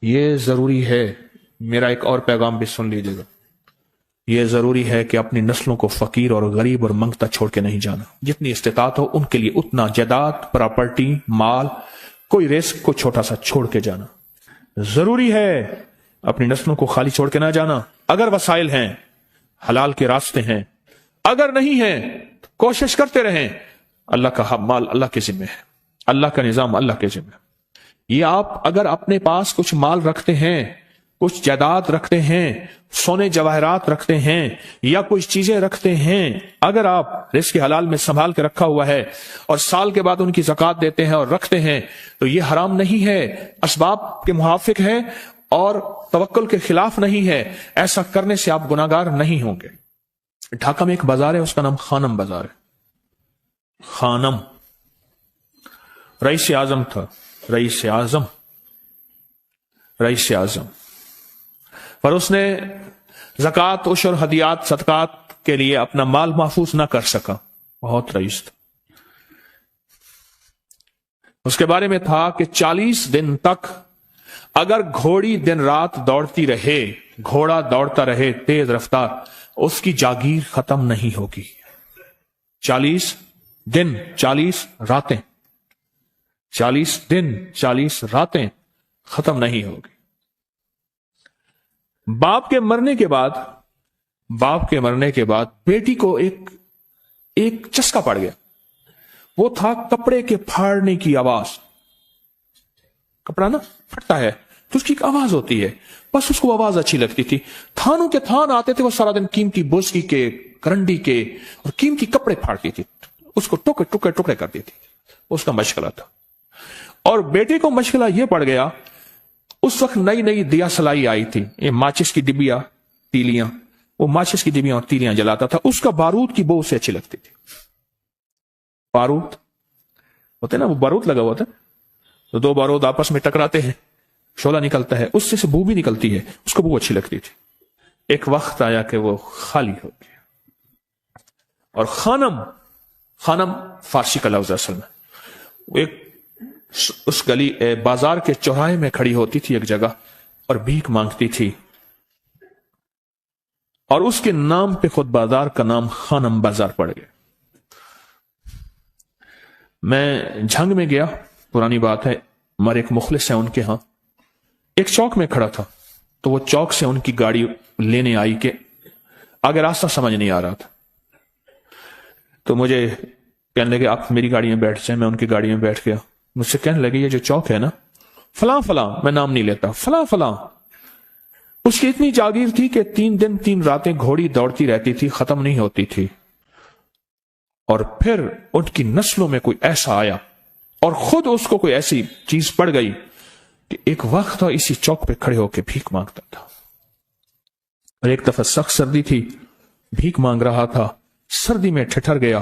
یہ ضروری ہے، میرا ایک اور پیغام بھی سن لیجیے گا، یہ ضروری ہے کہ اپنی نسلوں کو فقیر اور غریب اور منگتا چھوڑ کے نہیں جانا. جتنی استطاعت ہو ان کے لیے اتنا جائیداد، پراپرٹی، مال، کوئی رزق کو چھوٹا سا چھوڑ کے جانا ضروری ہے. اپنی نسلوں کو خالی چھوڑ کے نہ جانا. اگر وسائل ہیں، حلال کے راستے ہیں، اگر نہیں ہیں تو کوشش کرتے رہیں. اللہ کا مال اللہ کے ذمہ ہے، اللہ کا نظام اللہ کے ذمہ ہے. یہ آپ اگر اپنے پاس کچھ مال رکھتے ہیں، کچھ جائیداد رکھتے ہیں، سونے جواہرات رکھتے ہیں یا کچھ چیزیں رکھتے ہیں، اگر آپ رزق حلال میں سنبھال کے رکھا ہوا ہے اور سال کے بعد ان کی زکوٰۃ دیتے ہیں اور رکھتے ہیں تو یہ حرام نہیں ہے، اسباب کے موافق ہے اور توکل کے خلاف نہیں ہے. ایسا کرنے سے آپ گناہگار نہیں ہوں گے. ڈھاکہ میں ایک بازار ہے، اس کا نام خانم بازار ہے. خانم رئیس اعظم تھا، رئیس اعظم پر اس نے زکوٰۃ، عشر، ہدیات، صدقات کے لیے اپنا مال محفوظ نہ کر سکا. بہت رئیس تھا. اس کے بارے میں تھا کہ 40 دن تک اگر گھوڑی دن رات دوڑتی رہے، گھوڑا دوڑتا رہے تیز رفتار، اس کی جاگیر ختم نہیں ہوگی. 40 دن 40 راتیں، 40 دن 40 راتیں ختم نہیں ہوگی. باپ کے مرنے کے بعد بیٹی کو ایک چسکا پڑ گیا. وہ تھا کپڑے کے پھاڑنے کی آواز. کپڑا نا پھٹتا ہے تو اس کی ایک آواز ہوتی ہے، بس اس کو آواز اچھی لگتی تھی. تھانوں کے تھان آتے تھے، وہ سارا دن قیمتی بوسکی کے، کرنڈی کے اور قیمتی کپڑے پھاڑتی تھی، اس کو ٹکڑے کرتی تھی. اس کا مشغلہ تھا. اور بیٹے کو مشغلہ یہ پڑ گیا، اس وقت نئی دیا سلائی آئی تھی، یہ ماچس کی ڈبیاں، تیلیاں، وہ ماچس کی ڈبیاں اور تیلیاں جلاتا تھا. اس کا بارود کی بو اسے اچھی لگتی تھی. بارود ہوتے نا، وہ بارود لگا ہوا تھا تو 2 بارود آپس میں ٹکراتے ہیں، شعلہ نکلتا ہے، اس سے بو بھی نکلتی ہے، اس کو بو اچھی لگتی تھی. ایک وقت آیا کہ وہ خالی ہو گیا. اور خانم فارسی کا لفظ اصل میں، وہ ایک اس گلی بازار کے چوراہے میں کھڑی ہوتی تھی ایک جگہ اور بھیک مانگتی تھی، اور اس کے نام پہ خود بازار کا نام خانم بازار پڑ گیا. میں جھنگ میں گیا، پرانی بات ہے، ہمارے ایک مخلص ہیں ان کے ہاں، ایک چوک میں کھڑا تھا تو وہ چوک سے ان کی گاڑی لینے آئی کہ آگے راستہ سمجھ نہیں آ رہا تھا. تو مجھے کہنے لگے آپ میری گاڑی میں بیٹھ جائیں. میں ان کی گاڑی میں بیٹھ گیا. مجھ سے کہنے لگے یہ جو چوک ہے نا، فلاں فلاں، میں نام نہیں لیتا، فلاں فلاں، اس کی اتنی جاگیر تھی کہ 3 دن 3 راتیں گھوڑی دوڑتی رہتی تھی، ختم نہیں ہوتی تھی. اور پھر ان کی نسلوں میں کوئی ایسا آیا اور خود اس کو کوئی ایسی چیز پڑ گئی کہ ایک وقت تھا اسی چوک پہ کھڑے ہو کے بھیک مانگتا تھا. اور ایک دفعہ سخت سردی تھی، بھیک مانگ رہا تھا، سردی میں ٹھٹر گیا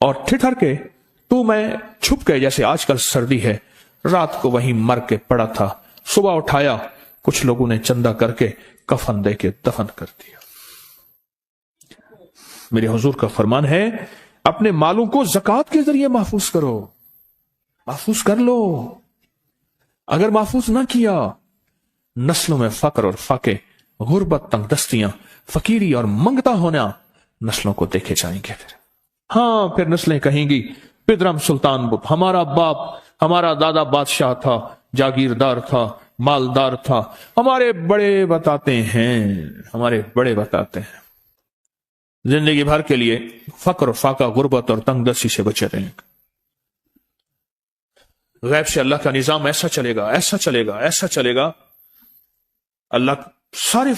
اور ٹھٹر کے تو میں چھپ گئے جیسے آج کل سردی ہے. رات کو وہیں مر کے پڑا تھا. صبح اٹھایا، کچھ لوگوں نے چندہ کر کے کفن دے کے دفن کر دیا. میرے حضور کا فرمان ہے اپنے مالوں کو زکوٰۃ کے ذریعے محفوظ کرو، محفوظ کر لو. اگر محفوظ نہ کیا، نسلوں میں فقر اور فاقے، غربت، تنگ دستیاں، فقیری اور منگتا ہونا نسلوں کو دیکھے جائیں گے. پھر نسلیں کہیں گی پدرم سلطان بت، ہمارا باپ، ہمارا دادا بادشاہ تھا، جاگیردار تھا، مالدار تھا. ہمارے بڑے بتاتے ہیں زندگی بھر کے لیے فقر و فاقہ، غربت اور تنگ دستی سے بچے رہیں گے. غیب سے اللہ کا نظام ایسا چلے گا. اللہ سارے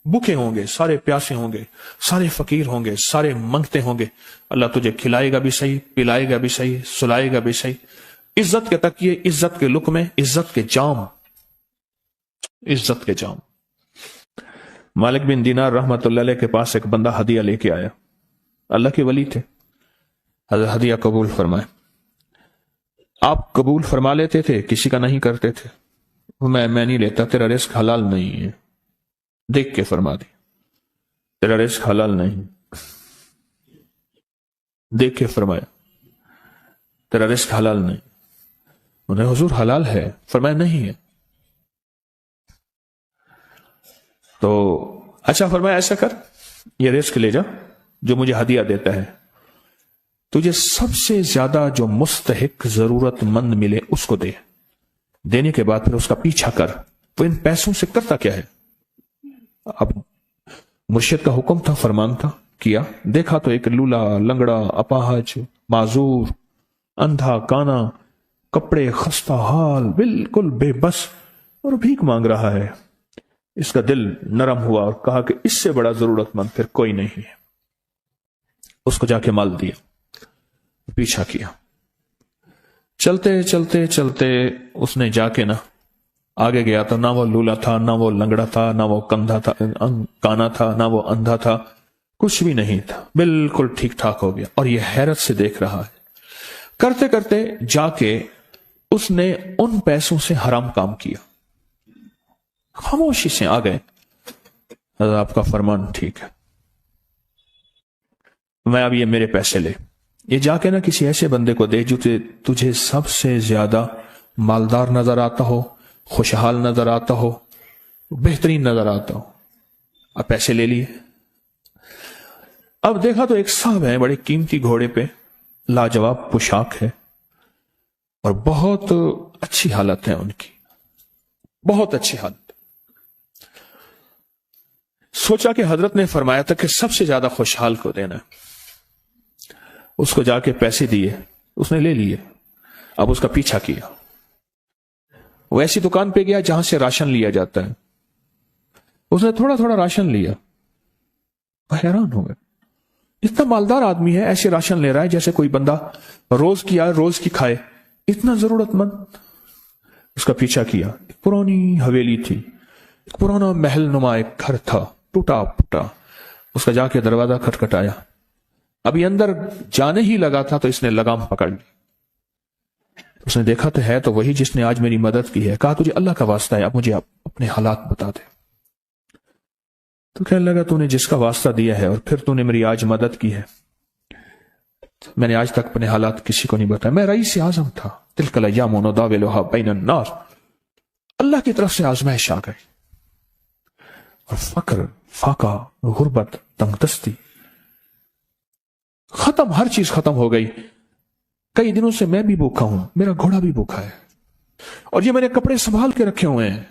بھوکے ہوں گے، سارے پیاسے ہوں گے، سارے فقیر ہوں گے، سارے منگتے ہوں گے. اللہ تجھے کھلائے گا بھی صحیح، پلائے گا بھی صحیح، سلائے گا بھی صحیح. عزت کے تکیے، عزت کے لقمے، عزت کے جام. مالک بن دینار رحمت اللہ علیہ کے پاس ایک بندہ ہدیہ لے کے آیا. اللہ کے ولی تھے. حضرت ہدیہ قبول فرمائے. آپ قبول فرما لیتے تھے، کسی کا نہیں کرتے تھے. میں نہیں لیتا، تیرا رزق حلال نہیں ہے. دیکھ کے فرما دی، تیرا رزق حلال نہیں. دیکھ کے فرمایا تیرا رزق حلال نہیں. انہیں حضور حلال ہے، فرمایا نہیں ہے. تو اچھا فرمایا ایسا کر، یہ رزق لے جا جو مجھے ہدیہ دیتا ہے، تجھے سب سے زیادہ جو مستحق ضرورت مند ملے اس کو دے، دینے کے بعد پھر اس کا پیچھا کر۔ وہ ان پیسوں سے کرتا کیا ہے؟ اب مرشد کا حکم تھا، فرمان تھا، کیا، دیکھا تو ایک لولا، لنگڑا، اپاہج، معذور، اندھا، کانا، کپڑے خستہ حال، بالکل بے بس، اور بھیک مانگ رہا ہے۔ اس کا دل نرم ہوا اور کہا کہ اس سے بڑا ضرورت مند پھر کوئی نہیں ہے۔ اس کو جا کے مال دیا، پیچھا کیا، چلتے چلتے چلتے اس نے جا کے آگے گیا تو نہ وہ لولا تھا، نہ وہ لنگڑا تھا، نہ وہ کندھا تھا، کانا تھا، نہ وہ اندھا تھا، کچھ بھی نہیں تھا، بالکل ٹھیک ٹھاک ہو گیا، اور یہ حیرت سے دیکھ رہا ہے۔ کرتے کرتے جا کے اس نے ان پیسوں سے حرام کام کیا، خاموشی سے آ گئے، آپ کا فرمان ٹھیک ہے، میں اب یہ میرے پیسے لے، یہ جا کے کسی ایسے بندے کو دے جو تجھے سب سے زیادہ مالدار نظر آتا ہو، خوشحال نظر آتا ہو، بہترین نظر آتا ہو۔ اب پیسے لے لیے، اب دیکھا تو ایک صاحب ہے، بڑے قیمتی گھوڑے پہ، لاجواب پوشاک ہے، اور بہت اچھی حالت ہے ان کی، بہت اچھی حالت۔ سوچا کہ حضرت نے فرمایا تھا کہ سب سے زیادہ خوشحال کو دینا ہے، اس کو جا کے پیسے دیے، اس نے لے لیے، اب اس کا پیچھا کیا، وہ ایسی دکان پہ گیا جہاں سے راشن لیا جاتا ہے، اس نے تھوڑا تھوڑا راشن لیا، حیران ہو گئے، اتنا مالدار آدمی ہے، ایسے راشن لے رہا ہے جیسے کوئی بندہ روز کی آئے روز کی کھائے، اتنا ضرورت مند۔ اس کا پیچھا کیا، ایک پرانی حویلی تھی، ایک پرانا محل نما ایک گھر تھا، ٹوٹا پھوٹا، اس کا جا کے دروازہ کھٹکھٹایا، ابھی اندر جانے ہی لگا تھا تو اس نے لگام پکڑ لی، اس نے دیکھا تو ہے تو وہی جس نے آج میری مدد کی ہے، کہا تجھے اللہ کا واسطہ ہے، اب مجھے اپنے حالات بتا دے۔ تو کہنے لگا تو نے جس کا واسطہ دیا ہے اور پھر تو نے میری آج مدد کی ہے، میں نے آج تک اپنے حالات کسی کو نہیں بتایا، میں رئیس اعظم تھا، تلک الایام نداولها بین الناس، اللہ کی طرف سے آزمائش آ گئی، اور فقر، فاقہ، غربت، تنگ دستی ختم، ہر چیز ختم ہو گئی۔ کئی دنوں سے میں بھی بھوکا ہوں، میرا گھوڑا بھی بھوکا ہے، اور یہ میں نے کپڑے سنبھال کے رکھے ہوئے ہیں،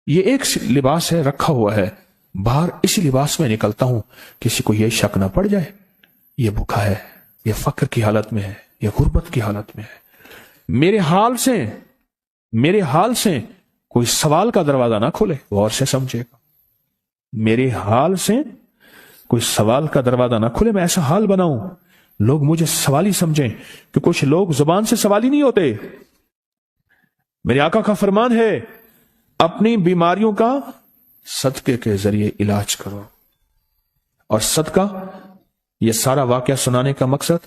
یہ ایک لباس ہے رکھا ہوا ہے، باہر اسی لباس میں نکلتا ہوں، کسی کو یہ شک نہ پڑ جائے یہ بھوکا ہے، یہ فقر کی حالت میں ہے، یہ غربت کی حالت میں ہے۔ میرے حال سے کوئی سوال کا دروازہ نہ کھولے، غور سے سمجھے گا، میرے حال سے کوئی سوال کا دروازہ نہ کھولے، میں ایسا حال بناؤں لوگ مجھے سوالی سمجھیں، کہ کچھ لوگ زبان سے سوالی نہیں ہوتے۔ میرے آقا کا فرمان ہے، اپنی بیماریوں کا صدقے کے ذریعے علاج کرو، اور صدقہ، یہ سارا واقعہ سنانے کا مقصد،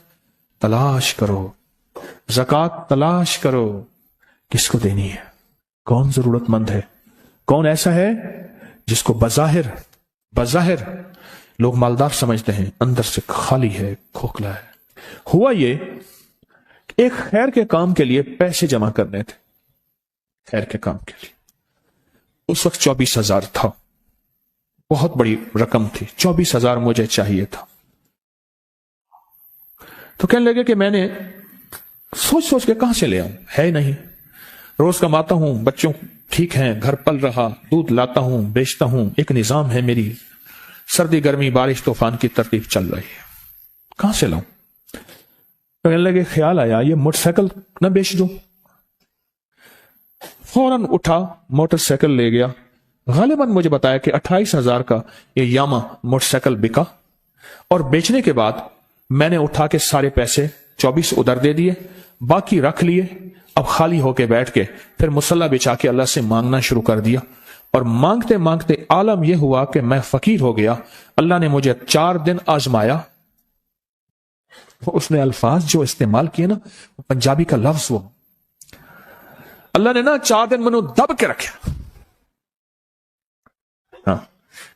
تلاش کرو، زکوٰۃ تلاش کرو، کس کو دینی ہے، کون ضرورت مند ہے، کون ایسا ہے جس کو بظاہر لوگ مالدار سمجھتے ہیں، اندر سے خالی ہے، کھوکھلا ہے۔ ہوا یہ کہ ایک خیر کے کام کے لیے پیسے جمع کرنے تھے، خیر کے کام کے لیے، اس وقت 24,000 تھا، بہت بڑی رقم تھی، 24,000 مجھے چاہیے تھا۔ تو کہنے لگے کہ میں نے سوچ کے کہاں سے لے آؤں، ہے نہیں، روز کماتا ہوں، بچوں ٹھیک ہیں، گھر پل رہا، دودھ لاتا ہوں، بیچتا ہوں، ایک نظام ہے میری، سردی گرمی بارش طوفان کی ترتیب چل رہی ہے، کہاں سے لاؤں؟ کہنے لگے خیال آیا یہ موٹر سائیکل نہ بیچ دوں، فوراً اٹھا موٹر سائیکل لے گیا، غالباً مجھے بتایا کہ 28,000 کا یہ یاما موٹر سائیکل بکا، اور بیچنے کے بعد میں نے اٹھا کے سارے پیسے 24 ادھر دے دیے، باقی رکھ لیے، اب خالی ہو کے بیٹھ کے پھر مصلی بچھا کے اللہ سے مانگنا شروع کر دیا، اور مانگتے مانگتے عالم یہ ہوا کہ میں فقیر ہو گیا۔ اللہ نے مجھے 4 دن آزمایا، اس نے الفاظ جو استعمال کیے نا، پنجابی کا لفظ، وہ اللہ نے 4 دن منو دب کے رکھا۔ ہاں،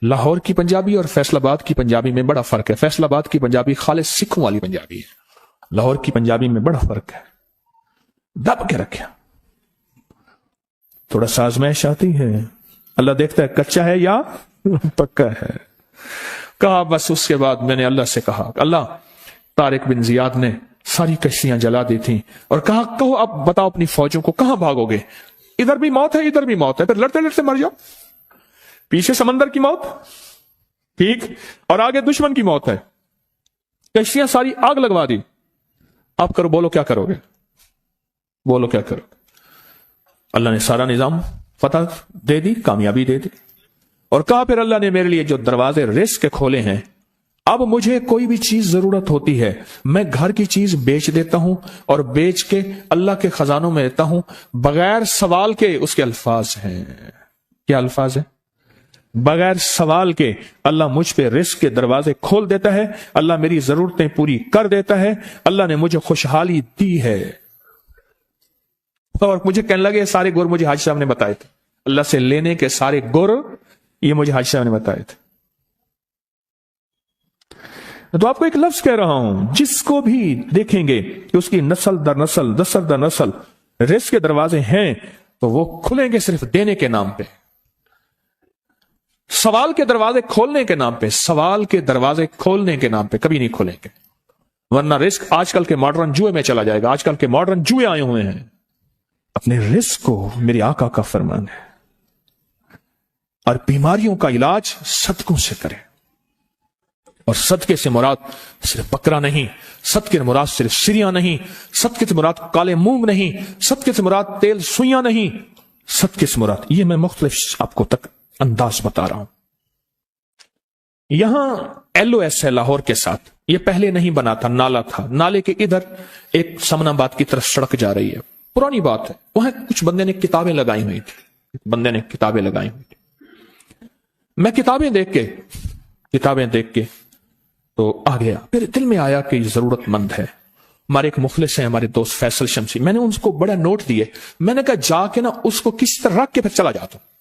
لاہور کی پنجابی اور فیصل آباد کی پنجابی میں بڑا فرق ہے، فیصل آباد کی پنجابی خالص سکھوں والی پنجابی ہے، لاہور کی پنجابی میں بڑا فرق ہے، دب کے رکھا۔ تھوڑا سا آزمائش آتی ہے، اللہ دیکھتا ہے کچا ہے یا پکا ہے. کہا بس اس کے بعد میں نے اللہ سے کہا اللہ طارق بن زیاد نے ساری کشتیاں جلا دی تھیں اور کہا کہو اب بتاؤ اپنی فوجوں کو کہاں بھاگو گے؟ ادھر بھی موت ہے ادھر بھی موت ہے، پھر لڑتے لڑتے مر جاؤ. پیچھے سمندر کی موت ٹھیک اور آگے دشمن کی موت ہے، کشتیاں ساری آگ لگوا دی. آپ کرو بولو کیا کرو گے؟ بولو کیا کرو گے؟ اللہ نے سارا نظام فتح دے دی، کامیابی دے دی اور کہا پھر اللہ نے میرے لیے جو دروازے رزق کے کھولے ہیں، اب مجھے کوئی بھی چیز ضرورت ہوتی ہے میں گھر کی چیز بیچ دیتا ہوں اور بیچ کے اللہ کے خزانوں میں دیتا ہوں بغیر سوال کے. اس کے الفاظ ہیں، کیا الفاظ ہیں؟ بغیر سوال کے اللہ مجھ پہ رزق کے دروازے کھول دیتا ہے، اللہ میری ضرورتیں پوری کر دیتا ہے، اللہ نے مجھے خوشحالی دی ہے. اور مجھے کہنے لگے سارے گر مجھے حاجی صاحب نے بتائے تھے، اللہ سے لینے کے سارے گر یہ مجھے حاجی صاحب نے بتائے تھے. تو آپ کو ایک لفظ کہہ رہا ہوں، جس کو بھی دیکھیں گے کہ اس کی نسل در نسل نسل در نسل رزق کے دروازے ہیں تو وہ کھلیں گے صرف دینے کے نام پہ، سوال کے دروازے کھولنے کے نام پہ، سوال کے دروازے کھولنے کے نام پہ کبھی نہیں کھلیں گے. ورنہ رزق آج کل کے ماڈرن جوئے میں چلا جائے گا. آج کل کے ماڈرن جوئے آئے ہوئے ہیں. اپنے رزق کو میرے آقا کا فرمان ہے اور بیماریوں کا علاج صدقوں سے کریں. اور صدقے سے مراد صرف بکرا نہیں، صدقے سے مراد صرف سریاں نہیں، صدقے سے مراد کالے مونگ نہیں، صدقے سے مراد تیل سوئیاں نہیں، صدقے سے مراد یہ میں مختلف آپ کو تک انداز بتا رہا ہوں. یہاں ایل او ایس ہے لاہور کے ساتھ، یہ پہلے نہیں بنا تھا، نالا تھا، نالے کے ادھر ایک سمن آباد کی طرف سڑک جا رہی ہے، پرانی بات ہے. وہاں کچھ بندے نے کتابیں لگائی ہوئی تھی، میں کتابیں دیکھ کے تو آ گیا. پھر دل میں آیا کہ یہ ضرورت مند ہے. ہمارے ایک مخلص ہیں ہمارے دوست فیصل شمسی، میں نے ان کو بڑا نوٹ دیے، میں نے کہا جا کے نا اس کو کس طرح رکھ کے پھر چلا جاتا ہوں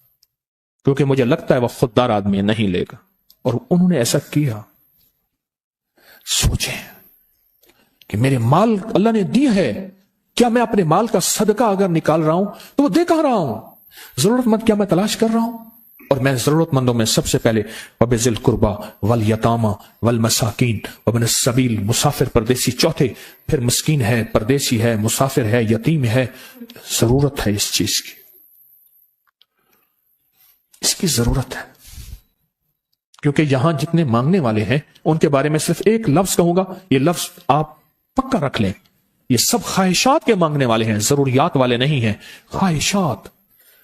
کیونکہ مجھے لگتا ہے وہ خوددار آدمی نہیں لے گا. اور انہوں نے ایسا کیا. سوچیں کہ میرے مال اللہ نے دیا ہے، کیا میں اپنے مال کا صدقہ اگر نکال رہا ہوں تو وہ دے کہاں رہا ہوں؟ ضرورت مند کیا میں تلاش کر رہا ہوں؟ اور میں ضرورت مندوں میں سب سے پہلے وَبِذِي الْقُرْبَى وَالْيَتَامَى وَالْمَسَاكِينَ وَابْنِ السَّبِيلِ، مسافر پردیسی چوتھے، پھر مسکین ہے، پردیسی ہے، مسافر ہے، یتیم ہے. ضرورت ہے اس چیز کی، اس کی ضرورت ہے. کیونکہ یہاں جتنے مانگنے والے ہیں ان کے بارے میں صرف ایک لفظ کہوں گا، یہ لفظ آپ پکا رکھ لیں، یہ سب خواہشات کے مانگنے والے ہیں، ضروریات والے نہیں ہیں. خواہشات،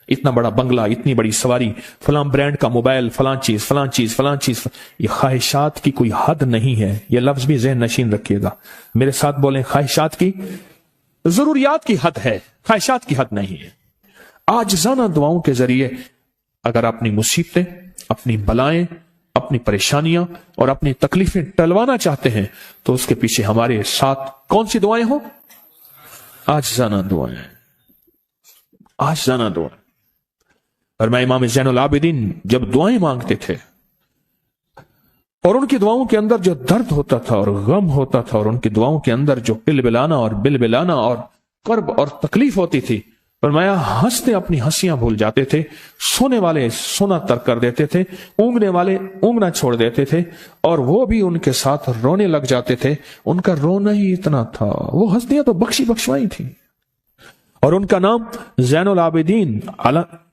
اتنا بڑا بنگلہ، اتنی بڑی سواری، فلاں برانڈ کا موبائل، فلاں چیز فلاں چیز فلاں چیز، یہ خواہشات کی کوئی حد نہیں ہے. یہ لفظ بھی ذہن نشین رکھیے گا، میرے ساتھ بولیں، خواہشات کی، ضروریات کی حد ہے، خواہشات کی حد نہیں ہے. عاجزانہ دعاؤں کے ذریعے اگر اپنی مصیبتیں، اپنی بلائیں، اپنی پریشانیاں اور اپنی تکلیفیں ٹلوانا چاہتے ہیں تو اس کے پیچھے ہمارے ساتھ کون سی دعائیں ہوں؟ عاجزانہ دعائیں، عاجزانہ دعائیں. اور میں امام زین العابدین جب دعائیں مانگتے تھے اور ان کی دعاؤں کے اندر جو درد ہوتا تھا اور غم ہوتا تھا اور ان کی دعاؤں کے اندر جو بلبلانا اور کرب اور تکلیف ہوتی تھی، فرمایا ہنستے اپنی ہنسیاں بھول جاتے تھے، سونے والے سونا ترک کر دیتے تھے، اونگنے والے اونگنا چھوڑ دیتے تھے، اور وہ بھی ان کے ساتھ رونے لگ جاتے تھے. ان کا رونا ہی اتنا تھا، وہ ہنسیاں تو بخشوائی تھی. اور ان کا نام زین العابدین،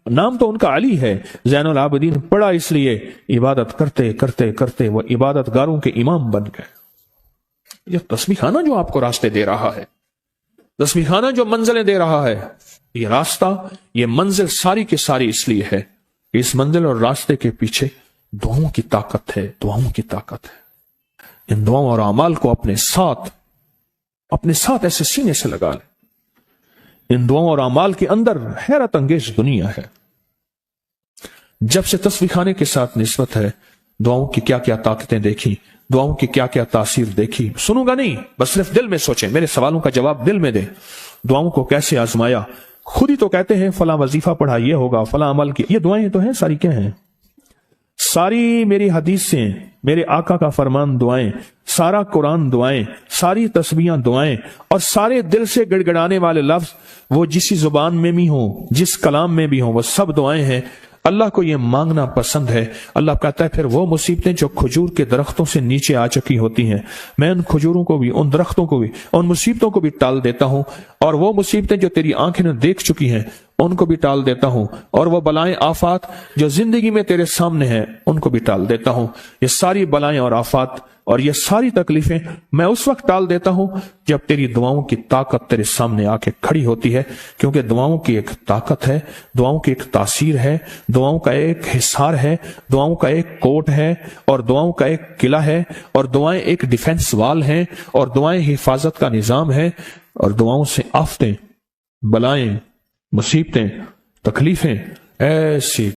نام تو ان کا علی ہے، زین العابدین پڑا اس لیے عبادت کرتے کرتے کرتے وہ عبادت گاروں کے امام بن گئے. یہ تسبیح خانہ جو آپ کو راستے دے رہا ہے، تسبیح خانہ جو منزلیں دے رہا ہے، یہ راستہ، یہ منزل ساری کی ساری اس لیے ہے کہ اس منزل اور راستے کے پیچھے دعاؤں کی طاقت ہے، دعاؤں کی طاقت ہے. ان دعاؤں اور اعمال کو اپنے ساتھ ایسے سینے سے لگا لیں. ان دعاؤں اور اعمال کے اندر حیرت انگیز دنیا ہے. جب سے تسبیح خانے کے ساتھ نسبت ہے، دعاؤں کی کیا کیا طاقتیں دیکھی، دعاؤں کی کیا کیا تاثیر دیکھی. سنوں گا نہیں، بس صرف دل میں سوچیں، میرے سوالوں کا جواب دل میں دیں. دعاؤں کو کیسے آزمایا. خود ہی تو کہتے ہیں فلاں وظیفہ پڑھا یہ ہوگا، فلاں عمل کی، یہ دعائیں تو ہیں ساری. کیا ہیں؟ ساری میری حدیثیں، میرے آقا کا فرمان دعائیں، سارا قرآن دعائیں، ساری تسبیحاں دعائیں، اور سارے دل سے گڑ گڑانے والے لفظ وہ جسی زبان میں بھی ہوں، جس کلام میں بھی ہوں، وہ سب دعائیں ہیں. اللہ کو یہ مانگنا پسند ہے۔ اللہ کہتا ہے پھر وہ مصیبتیں جو کھجور کے درختوں سے نیچے آ چکی ہوتی ہیں، میں ان کھجوروں کو بھی، ان درختوں کو بھی، ان مصیبتوں کو بھی ٹال دیتا ہوں، اور وہ مصیبتیں جو تیری آنکھیں نے دیکھ چکی ہیں ان کو بھی ٹال دیتا ہوں، اور وہ بلائیں آفات جو زندگی میں تیرے سامنے ہیں ان کو بھی ٹال دیتا ہوں۔ یہ ساری بلائیں اور آفات اور یہ ساری تکلیفیں میں اس وقت ٹال دیتا ہوں جب تیری دعاؤں کی طاقت تیرے سامنے آ کے کھڑی ہوتی ہے، کیونکہ دعاؤں کی ایک طاقت ہے، دعاؤں کی ایک تاثیر ہے، دعاؤں کا ایک حصار ہے، دعاؤں کا ایک کوٹ ہے، اور دعاؤں کا ایک قلعہ ہے، اور دعائیں ایک ڈیفنس وال ہیں، اور دعائیں حفاظت کا نظام ہے، اور دعاؤں سے آفتیں، بلائیں، مصیبتیں، تکلیفیں ایسی